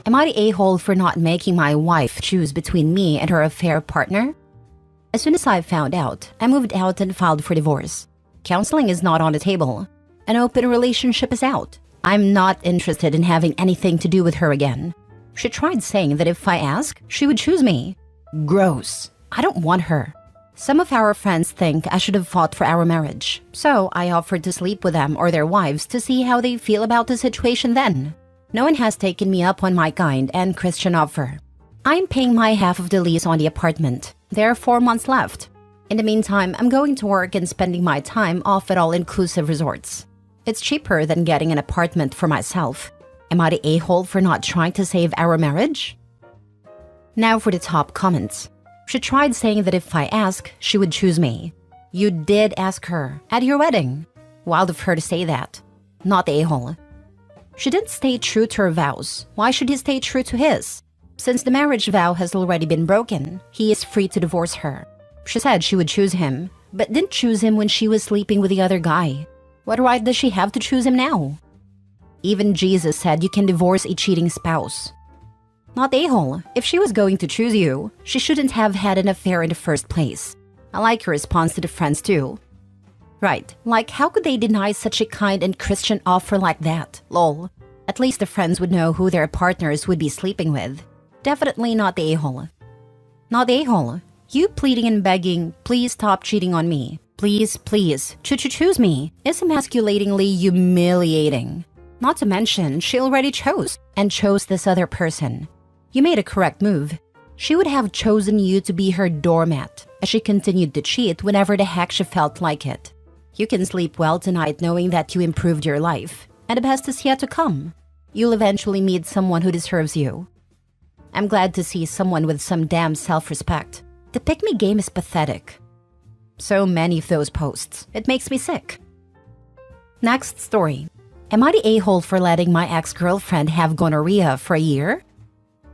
Am I the a-hole for not making my wife choose between me and her affair partner? As soon as I found out, I moved out and filed for divorce. Counseling is not on the table. An open relationship is out. I'm not interested in having anything to do with her again. She tried saying that if I ask, she would choose me. Gross. I don't want her. Some of our friends think I should have fought for our marriage, so I offered to sleep with them or their wives to see how they feel about the situation then. No one has taken me up on my kind and Christian offer. I'm paying my half of the lease on the apartment. There are 4 months left. In the meantime, I'm going to work and spending my time off at all-inclusive resorts. It's cheaper than getting an apartment for myself. Am I the a-hole for not trying to save our marriage? Now for the top comments. She tried saying that if I ask, she would choose me. You did ask her at your wedding. Wild of her to say that. Not the a-hole. She didn't stay true to her vows. Why should he stay true to his? Since the marriage vow has already been broken, he is free to divorce her. She said she would choose him, but didn't choose him when she was sleeping with the other guy. What right does she have to choose him now? Even Jesus said you can divorce a cheating spouse. Not the a-hole. If she was going to choose you, she shouldn't have had an affair in the first place. I like her response to the friends too. Right, like how could they deny such a kind and Christian offer like that? Lol. At least the friends would know who their partners would be sleeping with. Definitely not the a-hole. Not the a-hole. You pleading and begging, please stop cheating on me. Please, please, choose me, is emasculatingly humiliating. Not to mention, she already chose, and chose this other person. You made a correct move. She would have chosen you to be her doormat, as she continued to cheat whenever the heck she felt like it. You can sleep well tonight knowing that you improved your life, and the best is yet to come. You'll eventually meet someone who deserves you. I'm glad to see someone with some damn self-respect. The pick-me game is pathetic. So many of those posts. It makes me sick. Next story. Am I the a-hole for letting my ex-girlfriend have gonorrhea for a year?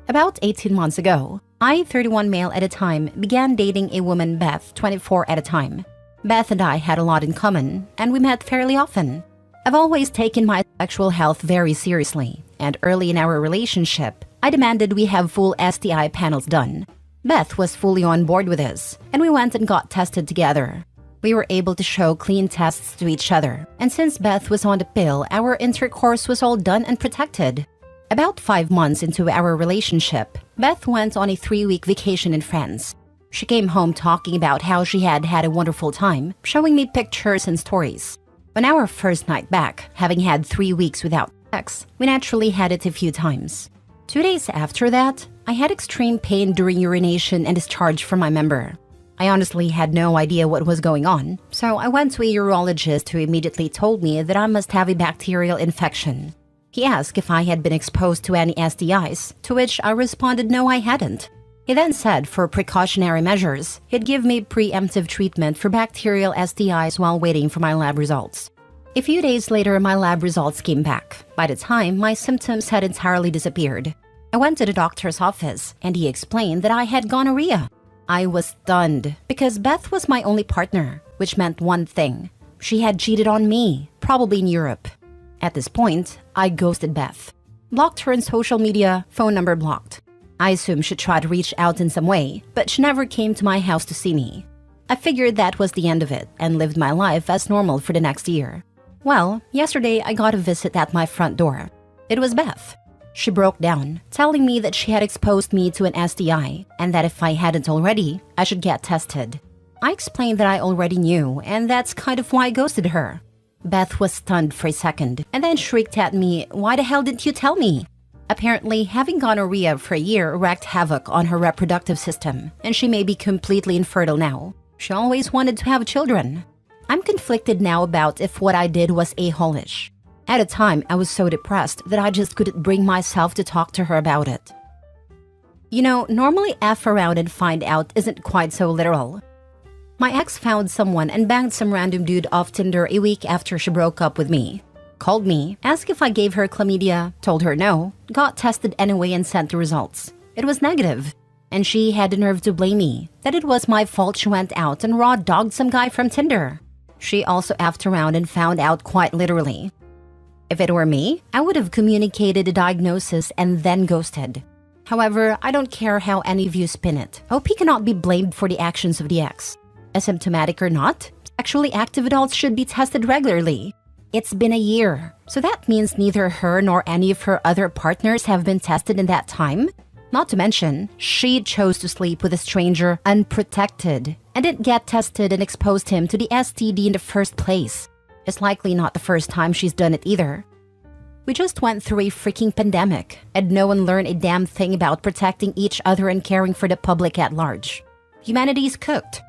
About 18 months ago, I, 31 male at a time, began dating a woman, Beth, 24 at a time. Beth and I had a lot in common, and we met fairly often. I've always taken my sexual health very seriously, and early in our relationship, I demanded we have full STI panels done. Beth was fully on board with this, and we went and got tested together. We were able to show clean tests to each other, and since Beth was on the pill, our intercourse was all done and protected. About 5 months into our relationship, Beth went on a 3-week vacation in France. She came home talking about how she had had a wonderful time, showing me pictures and stories. On our first night back, having had 3 weeks without sex, we naturally had it a few times. 2 days after that, I had extreme pain during urination and discharge from my member. I honestly had no idea what was going on, so I went to a urologist who immediately told me that I must have a bacterial infection. He asked if I had been exposed to any STIs, to which I responded no, I hadn't. He then said for precautionary measures, he'd give me preemptive treatment for bacterial STIs while waiting for my lab results. A few days later, my lab results came back. By the time, my symptoms had entirely disappeared. I went to the doctor's office, and he explained that I had gonorrhea. I was stunned, because Beth was my only partner, which meant one thing. She had cheated on me, probably in Europe. At this point, I ghosted Beth. Blocked her on social media, phone number blocked. I assumed she tried to reach out in some way, but she never came to my house to see me. I figured that was the end of it and lived my life as normal for the next year. Well, yesterday I got a visit at my front door. It was Beth. She broke down, telling me that she had exposed me to an STI and that if I hadn't already, I should get tested. I explained that I already knew, and that's kind of why I ghosted her. Beth was stunned for a second and then shrieked at me, "Why the hell didn't you tell me?" Apparently, having gonorrhea for a year wreaked havoc on her reproductive system, and she may be completely infertile now. She always wanted to have children. I'm conflicted now about if what I did was a-hole-ish. At a time, I was so depressed that I just couldn't bring myself to talk to her about it. You know, normally F around and find out isn't quite so literal. My ex found someone and banged some random dude off Tinder a week after she broke up with me. Called me, asked if I gave her chlamydia, told her no, got tested anyway and sent the results. It was negative. And she had the nerve to blame me, that it was my fault she went out and raw dogged some guy from Tinder. She also effed around and found out quite literally. If it were me, I would have communicated a diagnosis and then ghosted. However, I don't care how any of you spin it. OP cannot be blamed for the actions of the ex. Asymptomatic or not, sexually active adults should be tested regularly. It's been a year, so that means neither her nor any of her other partners have been tested in that time. Not to mention, she chose to sleep with a stranger unprotected and didn't get tested and exposed him to the STD in the first place. It's likely not the first time she's done it either. We just went through a freaking pandemic, and no one learned a damn thing about protecting each other and caring for the public at large. Humanity's cooked.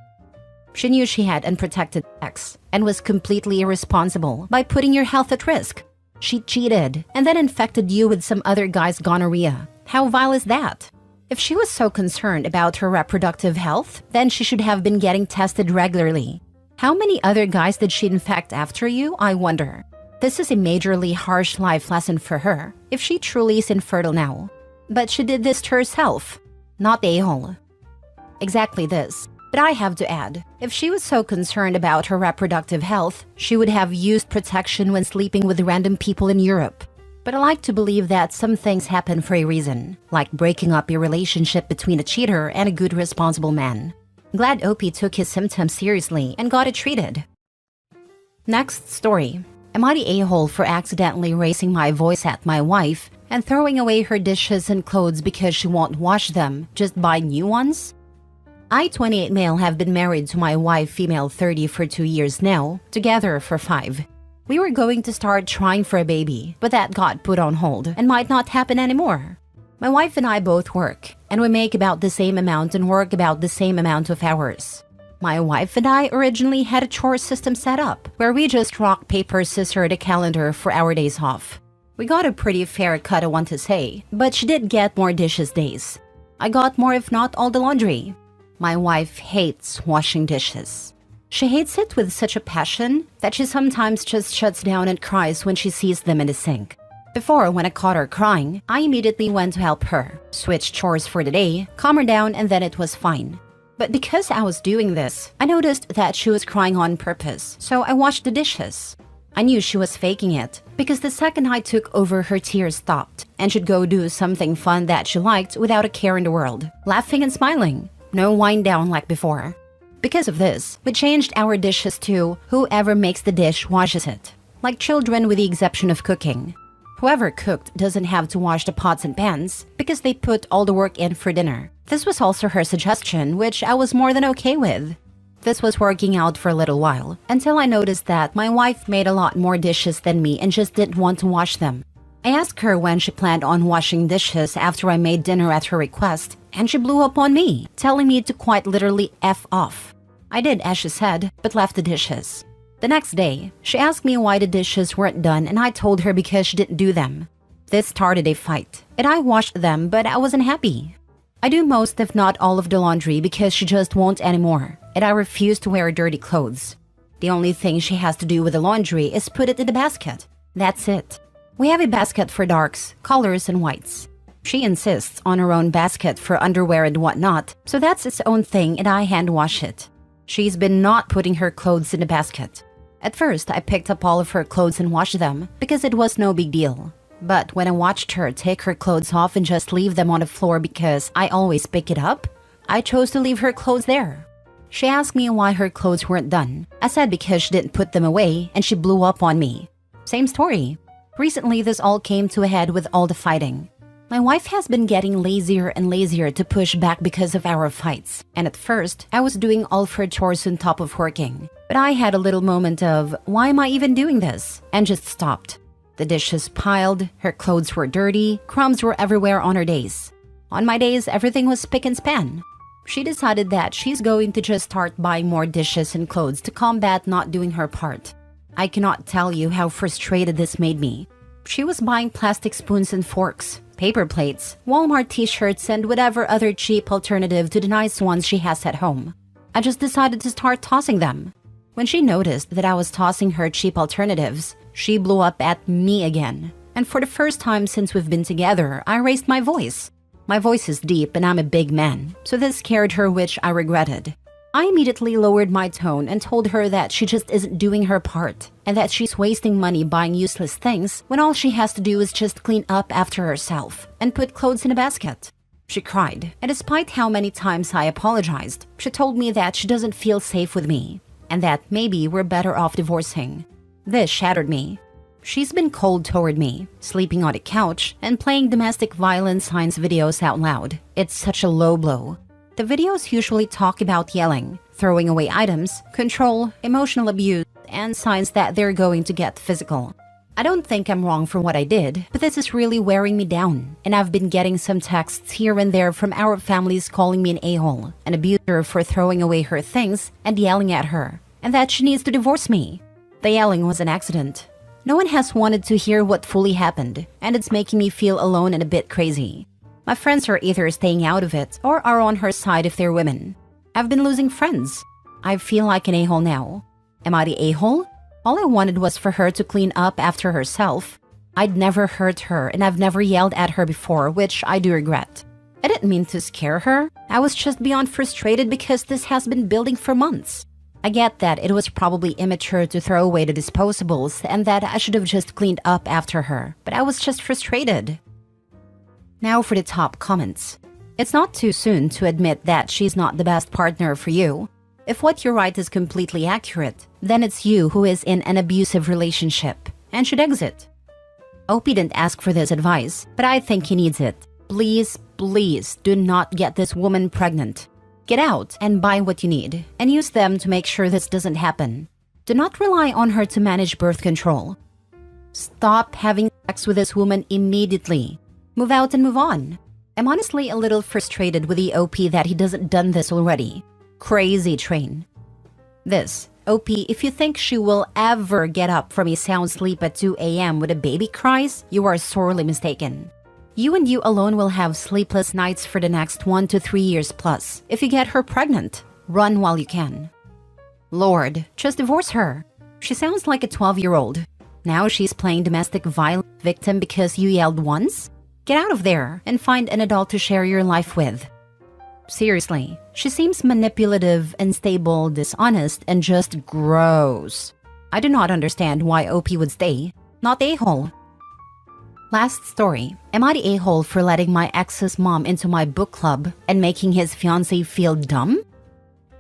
She knew she had unprotected sex and was completely irresponsible by putting your health at risk. She cheated and then infected you with some other guy's gonorrhea. How vile is that? If she was so concerned about her reproductive health, then she should have been getting tested regularly. How many other guys did she infect after you, I wonder? This is a majorly harsh life lesson for her, if she truly is infertile now. But she did this to herself, not a-hole. Exactly this. But I have to add, if she was so concerned about her reproductive health, she would have used protection when sleeping with random people in Europe. But I like to believe that some things happen for a reason, like breaking up a relationship between a cheater and a good responsible man. Glad OP took his symptoms seriously and got it treated. Next story. Am I the a-hole for accidentally raising my voice at my wife and throwing away her dishes and clothes because she won't wash them, just buy new ones? I, 28 male, have been married to my wife, female 30, for 2 years now, together for 5. We were going to start trying for a baby, but that got put on hold and might not happen anymore. My wife and I both work, and we make about the same amount and work about the same amount of hours. My wife and I originally had a chore system set up, where we just rock, paper, scissor the calendar for our days off. We got a pretty fair cut, I want to say, but she did get more dishes days. I got more, if not all, the laundry. My wife hates washing dishes. She hates it with such a passion that she sometimes just shuts down and cries when she sees them in the sink. Before, when I caught her crying, I immediately went to help her, switch chores for the day, calm her down, and then it was fine. But because I was doing this, I noticed that she was crying on purpose, so I washed the dishes. I knew she was faking it, because the second I took over, her tears stopped, and she'd go do something fun that she liked without a care in the world, laughing and smiling. No wind down like before. Because of this, we changed our dishes to whoever makes the dish washes it, like children with the exception of cooking. Whoever cooked doesn't have to wash the pots and pans because they put all the work in for dinner. This was also her suggestion, which I was more than okay with. This was working out for a little while, until I noticed that my wife made a lot more dishes than me and just didn't want to wash them. I asked her when she planned on washing dishes after I made dinner at her request, and she blew up on me, telling me to quite literally F off. I did as she said, but left the dishes. The next day, she asked me why the dishes weren't done, and I told her because she didn't do them. This started a fight, and I washed them, but I wasn't happy. I do most if not all of the laundry because she just won't anymore, and I refuse to wear dirty clothes. The only thing she has to do with the laundry is put it in the basket. That's it. We have a basket for darks, colors, and whites. She insists on her own basket for underwear and whatnot, so that's its own thing and I hand wash it. She's been not putting her clothes in the basket. At first, I picked up all of her clothes and washed them because it was no big deal. But when I watched her take her clothes off and just leave them on the floor because I always pick it up, I chose to leave her clothes there. She asked me why her clothes weren't done. I said because she didn't put them away and she blew up on me. Same story. Recently, this all came to a head with all the fighting. My wife has been getting lazier and lazier to push back because of our fights. And at first, I was doing all of her chores on top of working. But I had a little moment of, why am I even doing this? And just stopped. The dishes piled, her clothes were dirty, crumbs were everywhere on her days. On my days, everything was spick and span. She decided that she's going to just start buying more dishes and clothes to combat not doing her part. I cannot tell you how frustrated this made me. She was buying plastic spoons and forks, paper plates, Walmart t-shirts, and whatever other cheap alternative to the nice ones she has at home. I just decided to start tossing them. When she noticed that I was tossing her cheap alternatives, she blew up at me again. And for the first time since we've been together, I raised my voice. My voice is deep and I'm a big man, so this scared her, which I regretted. I immediately lowered my tone and told her that she just isn't doing her part and that she's wasting money buying useless things when all she has to do is just clean up after herself and put clothes in a basket. She cried, and despite how many times I apologized, she told me that she doesn't feel safe with me and that maybe we're better off divorcing. This shattered me. She's been cold toward me, sleeping on the couch and playing domestic violence science videos out loud. It's such a low blow. The videos usually talk about yelling, throwing away items, control, emotional abuse, and signs that they're going to get physical. I don't think I'm wrong for what I did, but this is really wearing me down, and I've been getting some texts here and there from our families calling me an a-hole, an abuser for throwing away her things and yelling at her, and that she needs to divorce me. The yelling was an accident. No one has wanted to hear what fully happened, and it's making me feel alone and a bit crazy. My friends are either staying out of it or are on her side if they're women. I've been losing friends. I feel like an a-hole now. Am I the a-hole? All I wanted was for her to clean up after herself. I'd never hurt her and I've never yelled at her before, which I do regret. I didn't mean to scare her. I was just beyond frustrated because this has been building for months. I get that it was probably immature to throw away the disposables and that I should have just cleaned up after her, but I was just frustrated. Now for the top comments. It's not too soon to admit that she's not the best partner for you. If what you write is completely accurate, then it's you who is in an abusive relationship and should exit. Opie didn't ask for this advice, but I think he needs it. Please, please do not get this woman pregnant. Get out and buy what you need and use them to make sure this doesn't happen. Do not rely on her to manage birth control. Stop having sex with this woman immediately. Move out and move on. I'm honestly a little frustrated with the OP that he doesn't done this already. Crazy train. This, OP, if you think she will ever get up from a sound sleep at 2 a.m. with a baby cries, you are sorely mistaken. You and you alone will have sleepless nights for the next 1 to 3 years plus. If you get her pregnant, run while you can. Lord, just divorce her. She sounds like a 12-year-old. Now she's playing domestic violence victim because you yelled once? Get out of there and find an adult to share your life with. Seriously, she seems manipulative, unstable, dishonest, and just gross. I do not understand why OP would stay. Not a-hole. Last story. Am I the a-hole for letting my ex's mom into my book club and making his fiancé feel dumb?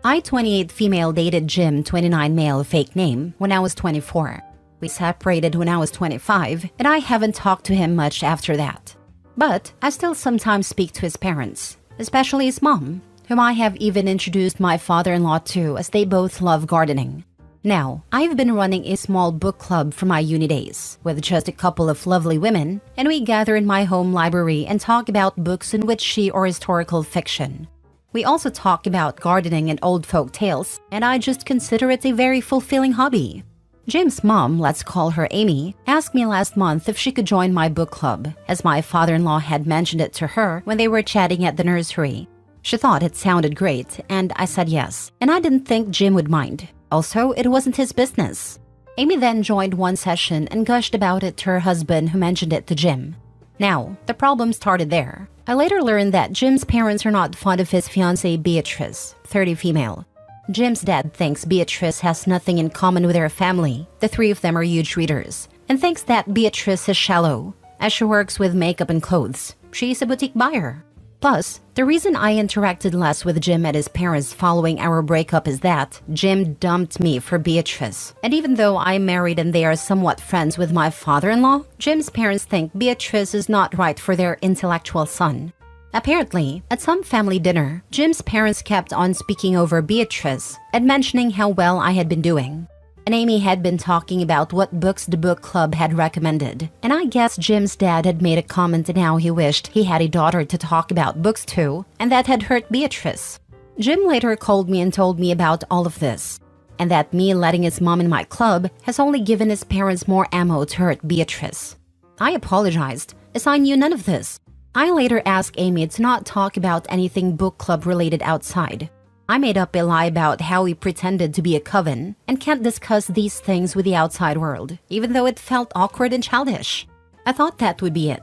I, 28 female, dated Jim, 29 male, fake name, when I was 24. We separated when I was 25, and I haven't talked to him much after that. But I still sometimes speak to his parents, especially his mom, whom I have even introduced my father-in-law to as they both love gardening. Now, I've been running a small book club for my uni days, with just a couple of lovely women, and we gather in my home library and talk about books in witchy or historical fiction. We also talk about gardening and old folk tales, and I just consider it a very fulfilling hobby. Jim's mom, let's call her Amy, asked me last month if she could join my book club, as my father-in-law had mentioned it to her when they were chatting at the nursery. She thought it sounded great, and I said yes, and I didn't think Jim would mind. Also, it wasn't his business. Amy then joined one session and gushed about it to her husband, who mentioned it to Jim. Now, the problem started there. I later learned that Jim's parents are not fond of his fiancée Beatrice, 30 female. Jim's dad thinks Beatrice has nothing in common with her family. The three of them are huge readers, and thinks that Beatrice is shallow, as she works with makeup and clothes. She's a boutique buyer. Plus, the reason I interacted less with Jim and his parents following our breakup is that Jim dumped me for Beatrice. And even though I'm married and they are somewhat friends with my father-in-law, Jim's parents think Beatrice is not right for their intellectual son. Apparently, at some family dinner, Jim's parents kept on speaking over Beatrice and mentioning how well I had been doing. And Amy had been talking about what books the book club had recommended. And I guess Jim's dad had made a comment on how he wished he had a daughter to talk about books to, and that had hurt Beatrice. Jim later called me and told me about all of this, and that me letting his mom in my club has only given his parents more ammo to hurt Beatrice. I apologized, as I knew none of this. I later asked Amy to not talk about anything book club related outside. I made up a lie about how we pretended to be a coven and can't discuss these things with the outside world, even though it felt awkward and childish. I thought that would be it.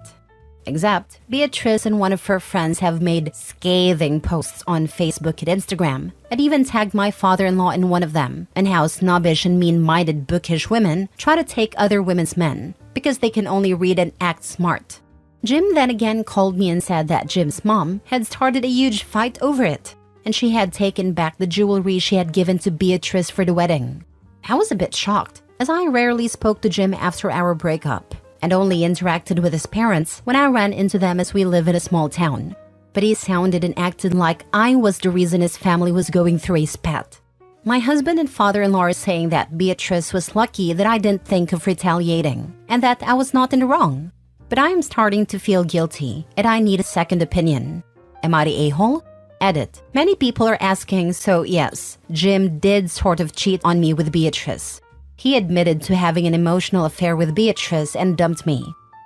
Except, Beatrice and one of her friends have made scathing posts on Facebook and Instagram, and even tagged my father-in-law in one of them, and how snobbish and mean-minded bookish women try to take other women's men because they can only read and act smart. Jim then again called me and said that Jim's mom had started a huge fight over it, and she had taken back the jewelry she had given to Beatrice for the wedding. I was a bit shocked, as I rarely spoke to Jim after our breakup, and only interacted with his parents when I ran into them as we live in a small town. But he sounded and acted like I was the reason his family was going through a spat. My husband and father-in-law are saying that Beatrice was lucky that I didn't think of retaliating, and that I was not in the wrong. But I am starting to feel guilty, and I need a second opinion. Am I the a-hole? Edit. Many people are asking, so yes, Jim did sort of cheat on me with Beatrice. He admitted to having an emotional affair with Beatrice and dumped me.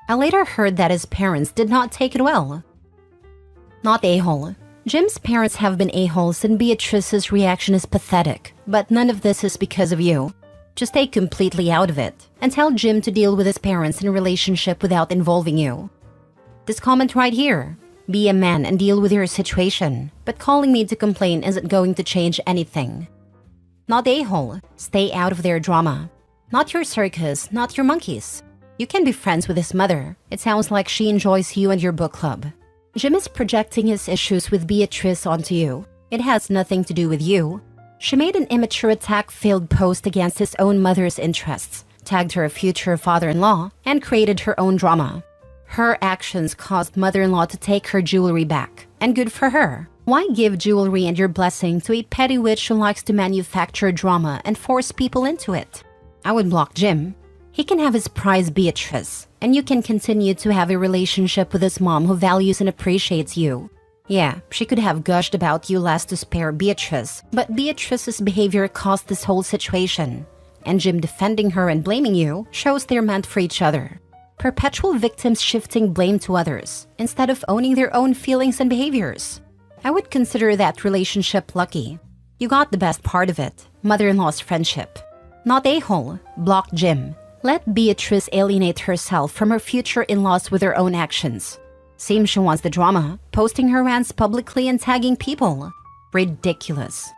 I later heard that his parents did not take it well. Not a-hole. Jim's parents have been a-holes and Beatrice's reaction is pathetic, but none of this is because of you. Just stay completely out of it and tell Jim to deal with his parents in a relationship without involving you. This comment right here. Be a man and deal with your situation, but calling me to complain isn't going to change anything. Not a-hole. Stay out of their drama. Not your circus, not your monkeys. You can be friends with his mother. It sounds like she enjoys you and your book club. Jim is projecting his issues with Beatrice onto you. It has nothing to do with you. She made an immature attack-filled post against his own mother's interests, tagged her future father-in-law, and created her own drama. Her actions caused mother-in-law to take her jewelry back, and good for her. Why give jewelry and your blessing to a petty witch who likes to manufacture drama and force people into it? I would block Jim. He can have his prize Beatrice, and you can continue to have a relationship with his mom who values and appreciates you. Yeah, she could have gushed about you last to spare Beatrice, but Beatrice's behavior caused this whole situation. And Jim defending her and blaming you shows they're meant for each other. Perpetual victims shifting blame to others, instead of owning their own feelings and behaviors. I would consider that relationship lucky. You got the best part of it, mother-in-law's friendship. Not a-hole. Block Jim. Let Beatrice alienate herself from her future in-laws with her own actions. Seems she wants the drama, posting her rants publicly and tagging people. Ridiculous.